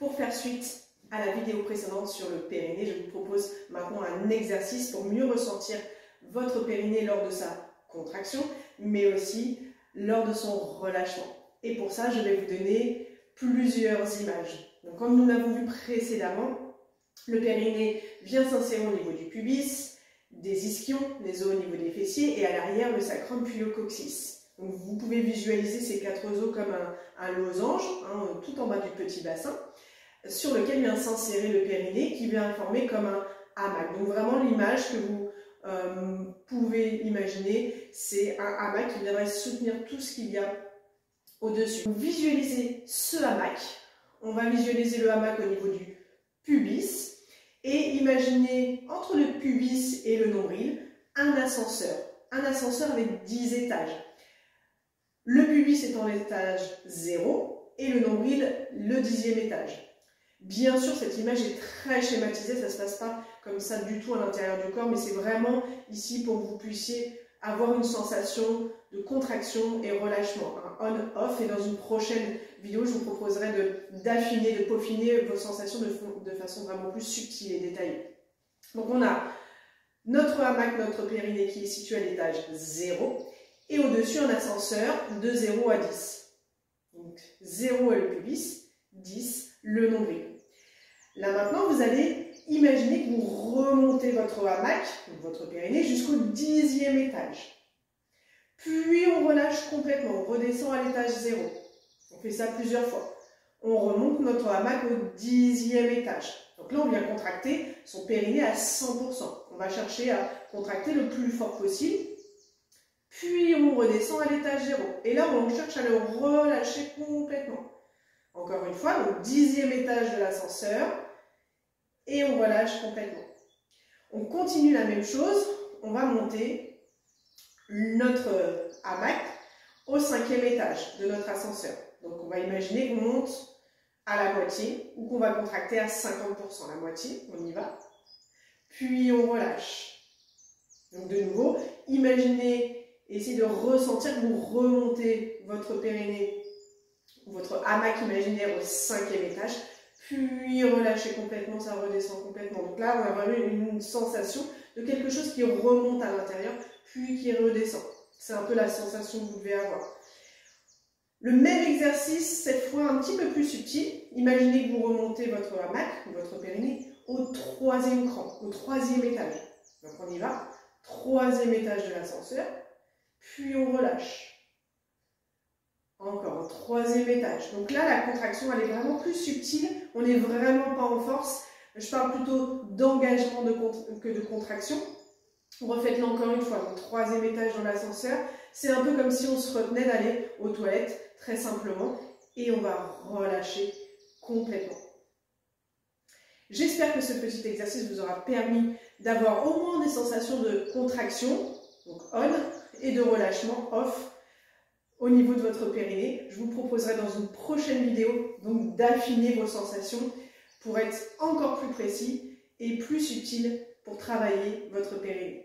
Pour faire suite à la vidéo précédente sur le périnée, je vous propose maintenant un exercice pour mieux ressentir votre périnée lors de sa contraction, mais aussi lors de son relâchement. Et pour ça, je vais vous donner plusieurs images. Donc, comme nous l'avons vu précédemment, le périnée vient s'insérer au niveau du pubis, des ischions, les os au niveau des fessiers, et à l'arrière, le sacrum puis le coccyx. Donc, vous pouvez visualiser ces quatre os comme un losange, tout en bas du petit bassin, sur lequel vient s'insérer le périnée, qui vient former comme un hamac. Donc, vraiment, l'image que vous pouvez imaginer, c'est un hamac qui viendrait soutenir tout ce qu'il y a au-dessus. Visualisez ce hamac. On va visualiser le hamac au niveau du pubis et imaginez entre le pubis et le nombril un ascenseur avec 10 étages. Le pubis est en l'étage 0 et le nombril le 10e étage. Bien sûr, cette image est très schématisée, ça ne se passe pas comme ça du tout à l'intérieur du corps, mais c'est vraiment ici pour que vous puissiez avoir une sensation de contraction et relâchement, un on-off. Et dans une prochaine vidéo, je vous proposerai d'affiner, de peaufiner vos sensations de façon vraiment plus subtile et détaillée. Donc on a notre hamac, notre périnée qui est situé à l'étage 0 et au-dessus un ascenseur de 0 à 10. Donc 0 est le pubis, 10 le nombril. Là maintenant, vous allez imaginer que vous remontez votre hamac, votre périnée, jusqu'au 10e étage. Puis on relâche complètement, on redescend à l'étage 0. On fait ça plusieurs fois. On remonte notre hamac au 10e étage. Donc là, on vient contracter son périnée à 100%. On va chercher à contracter le plus fort possible. Puis on redescend à l'étage 0. Et là, on cherche à le relâcher complètement. Encore une fois, au 10e étage de l'ascenseur. Et on relâche complètement. On continue la même chose. On va monter notre hamac au 5e étage de notre ascenseur. Donc on va imaginer qu'on monte à la moitié ou qu'on va contracter à 50%. La moitié, on y va. Puis on relâche. Donc de nouveau, imaginez, essayez de ressentir que vous remontez votre périnée, votre hamac imaginaire au 5e étage. Puis relâchez complètement, ça redescend complètement. Donc là, on a vraiment une sensation de quelque chose qui remonte à l'intérieur, puis qui redescend. C'est un peu la sensation que vous devez avoir. Le même exercice, cette fois un petit peu plus subtil. Imaginez que vous remontez votre hamac, votre périnée, au 3e cran, au 3e étage. Donc on y va. 3e étage de l'ascenseur, puis on relâche. Encore un 3e étage. Donc là, la contraction, elle est vraiment plus subtile. On n'est vraiment pas en force. Je parle plutôt d'engagement que de contraction. Refaites-le encore une fois. Donc 3e étage dans l'ascenseur. C'est un peu comme si on se retenait d'aller aux toilettes, très simplement. Et on va relâcher complètement. J'espère que ce petit exercice vous aura permis d'avoir au moins des sensations de contraction, donc on, et de relâchement, off, au niveau de votre périnée. Je vous proposerai dans une prochaine vidéo donc d'affiner vos sensations pour être encore plus précis et plus subtil pour travailler votre périnée.